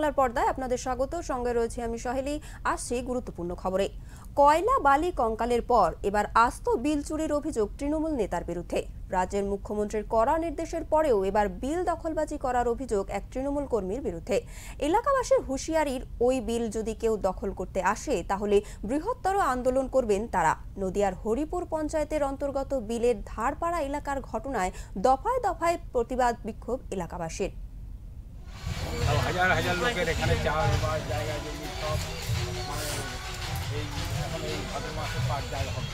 বাংলার পর্দায় আপনাদের স্বাগত। সঙ্গে রয়েছে আমি সহেলি। আসছি গুরুত্বপূর্ণ খবরে। কয়লা বালি কঙ্কালের পর এবার আস্ত বিল চুরির অভিযোগ তৃণমূল নেতার বিরুদ্ধে। রাজ্যের মুখ্যমন্ত্রীর কড়া নির্দেশের পরেও এবার বিল দখলবাজি করার অভিযোগ এক তৃণমূল কর্মীর বিরুদ্ধে। এলাকাবাসীর হুঁশিয়ারির, ওই বিল যদি কেউ দখল করতে আসে তাহলে বৃহত্তর আন্দোলন করবেন তারা। নদিয়ার হরিপুর পঞ্চায়েতের অন্তর্গত বিলের ধারপাড়া এলাকার ঘটনায় দফায় দফায় প্রতিবাদ বিক্ষোভ এলাকাবাসীর। হাজার হাজার লোকের এখানে চাষবাস জায়গা জমি সব এই এখন এই ভাদ্র মাসে পাট জায়গা হবে।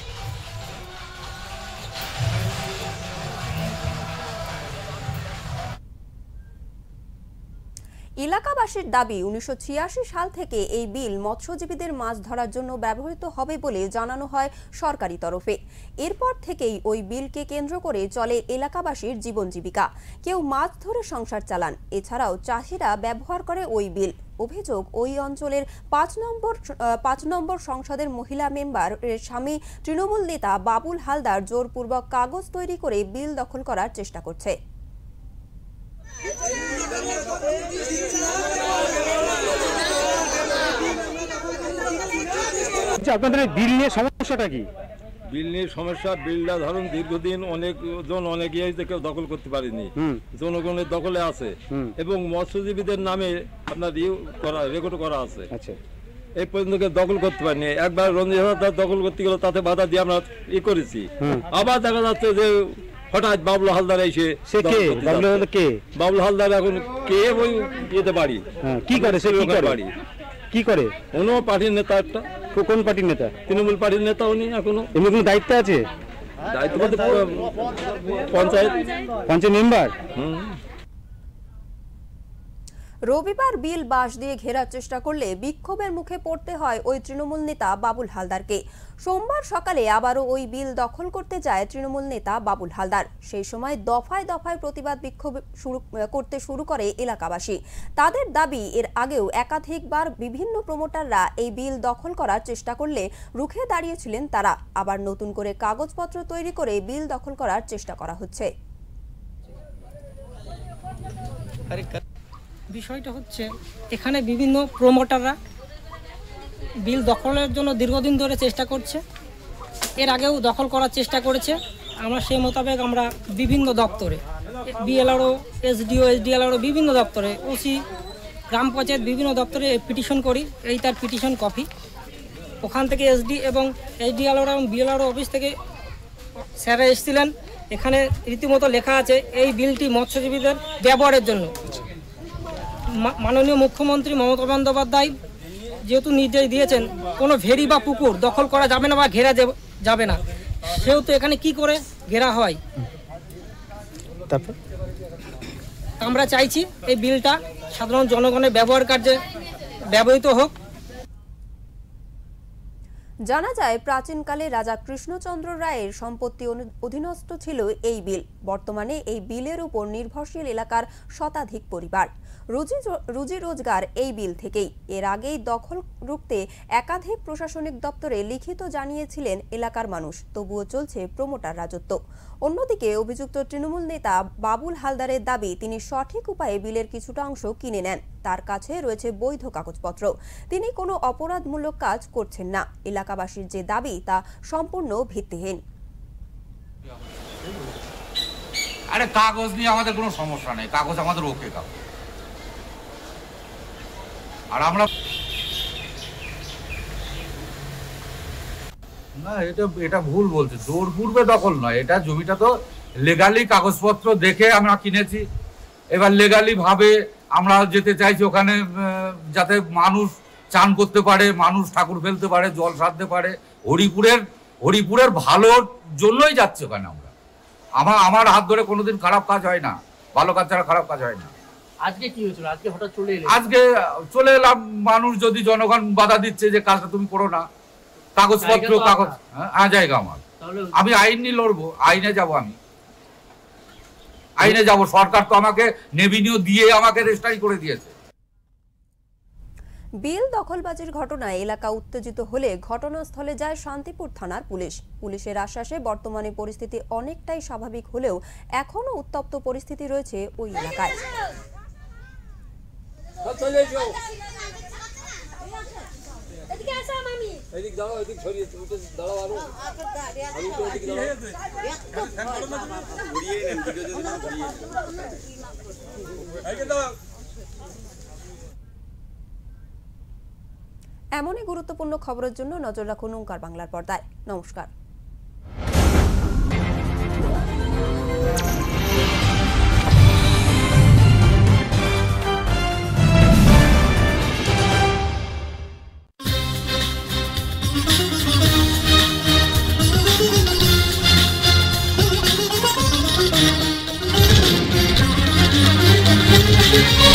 এলাকাবাসীর দাবি, 1986 সাল থেকে এই বিল মৎস্যজীবীদের মাছ ধরার জন্য ব্যবহৃত হবে বলে জানানো হয় সরকারি তরফে। এরপর থেকেই ওই বিলকে কেন্দ্র করে চলে এলাকাবাসীর জীবন জীবিকা। কেউ মাছ ধরে সংসার চালান, এছাড়াও চাষিরা ব্যবহার করে ওই বিল। অভিযোগ, ওই অঞ্চলের 5 নম্বর সংসদের মহিলা মেম্বার স্বামী তৃণমূল নেতা বাবুল হালদার জোরপূর্বক কাগজ তৈরি করে বিল দখল করার চেষ্টা করছে। আপনাদের বিল নিয়ে সমস্যাটা কি? বিল নিয়ে সমস্যা, বিলটা ধরুন দীর্ঘদিন অনেকজন অনেক ইয়েতে কেউ দখল করতে পারেনি, জনগণের দখলে আছে এবং মৎস্যজীবীদের নামে আপনার রেকর্ড করা আছে। আচ্ছা, এই পর্যন্ত কেউ দখল করতে পারেনি। একবার রঞ্জিত দখল করতে গেল, তাতে বাধা দিয়ে আমরা করেছি। আবার দেখা যাচ্ছে যে হঠাৎ বাবুল হালদার এসে, বাবুল হালদার এখন কে ওই ইয়েতে বাড়ি কি করে, সে বাড়ি কি করে? উনিও পার্টির নেতা। একটা কোন পার্টির নেতা? তৃণমূল পার্টির নেতা। উনি এখনো এমনি কোনো দায়িত্ব আছে? দায়িত্ব বলতে পঞ্চায়েত মেম্বার। রবিবার বিল বাঁশ দিয়ে ঘেরার চেষ্টা করলে বিক্ষোভের মুখে পড়তে হয় ওই তৃণমূল নেতা বাবুল হালদারকে। সোমবার সকালে আবারও ওই বিল দখল করতে যায় তৃণমূল নেতা বাবুল হালদার। সেই সময় দফায় দফায় প্রতিবাদ বিক্ষোভ করতে শুরু করে এলাকাবাসী। তাদের দাবি, এর আগেও একাধিকবার বিভিন্ন প্রমোটাররা এই বিল দখল করার চেষ্টা করলে রুখে দাঁড়িয়েছিলেন তারা। আবার নতুন করে কাগজপত্র তৈরি করে বিল দখল করার চেষ্টা করা হচ্ছে। বিষয়টা হচ্ছে, এখানে বিভিন্ন প্রমোটাররা বিল দখলের জন্য দীর্ঘদিন ধরে চেষ্টা করছে। এর আগেও দখল করার চেষ্টা করেছে। আমরা সেই মোতাবেক আমরা বিভিন্ন দপ্তরে, বিএলআরও, এসডিএলআরও, বিভিন্ন দপ্তরে, ওসি, গ্রাম পঞ্চায়েত, বিভিন্ন দপ্তরে পিটিশন করি। এই তার পিটিশন কপি। ওখান থেকে এসডি এবং এসডিএলআর এবং বিএলআরও অফিস থেকে স্যাররা এসেছিলেন। এখানে রীতিমতো লেখা আছে এই বিলটি মৎস্যজীবীদের ব্যবহারের জন্য। মাননীয় মুখ্যমন্ত্রী মমতা বন্দ্যোপাধ্যায় যেহেতু নির্দেশ দিয়েছেন কোনো ভেরি বা পুকুর দখল করা যাবে না বা ঘেরা যাবে না, সেহেতু এখানে কি করে ঘেরা হয়। আমরা চাইছি এই বিলটা সাধারণ জনগণের ব্যবহার কার্যে ব্যবহৃত হোক। জানা যায়, প্রাচীনকালে রাজা কৃষ্ণচন্দ্র রায়ের সম্পত্তি অধীনস্থ ছিল এই বিল। বর্তমানে এই বিলের উপর নির্ভরশীল এলাকার শতাধিক পরিবার। রুজি রোজগার এই বিল থেকেই। এর আগেই দখল রুখতে একাধিক প্রশাসনিক দপ্তরে লিখিত জানিয়েছিলেন এলাকার মানুষ, তবুও চলছে প্রমোটার রাজত্ব। অন্যদিকে অভিযুক্ত তৃণমূল নেতা বাবুল হালদারের দাবি, তিনি সঠিক উপায়ে বিলের কিছুটা অংশ কিনে নেন। তার কাছে রয়েছে বৈধ কাগজপত্র। তিনি কোনো অপরাধমূলক কাজ করছেন না। এলাকাবাসীর যে দাবি তা সম্পূর্ণ ভিত্তিহীন। আরে কাগজ নিয়ে আমাদের কোনো সমস্যা নেই, কাগজ আমাদের ওকে কাগজ। আর আমরা না, এটা ভুল বলছে। জোরপূর্বে দখল নয়, এটা জমিটা তো লিগালি কাগজপত্র দেখে আমরা কিনেছি। এবার লিগালি ভাবে আমরা যেতে চাইছি ওখানে, যাতে মানুষ চান করতে পারে, মানুষ ঠাকুর ফেলতে পারে, জল সারতে পারে। হরিপুরের ভালোর জন্যই যাচ্ছে ওখানে আমরা। আমার হাত ধরে কোনোদিন খারাপ কাজ হয় না, ভালো কাজ ছাড়া খারাপ কাজ হয় না। আজকে কি হয়েছিল? আজকে হঠাৎ চলে এলাম। মানুষ যদি জনগণ বাধা দিচ্ছে যে কাজটা তুমি করো না, কাগজপত্র জায়গা আমার, আমি আইন নিয়ে লড়বো, আইনে যাব। আমি আইনে যাব। সরকার তো আমাকে নেভিনিউ দিয়ে আমাকে রেজিস্ট্রি করে দিয়েছে। বিল দখলবাজির ঘটনায় এলাকা উত্তেজিত হলে ঘটনাস্থলে যায় শান্তিপুর থানার পুলিশ। পুলিশের আশ্বাসে বর্তমানে পরিস্থিতি অনেকটাই স্বাভাবিক হলেও এখনো উত্তপ্ত পরিস্থিতি রয়েছে ওই এলাকায়। চলে এসো এদিক দাঁড়াও, এদিক ছড়িয়ে তুমি তো দাঁড়াও আরো আমি তো এদিক দাঁড়াও। এমনই গুরুত্বপূর্ণ খবরের জন্য নজর রাখুন ওঙ্কার বাংলার পর্দায়। নমস্কার। Thank you.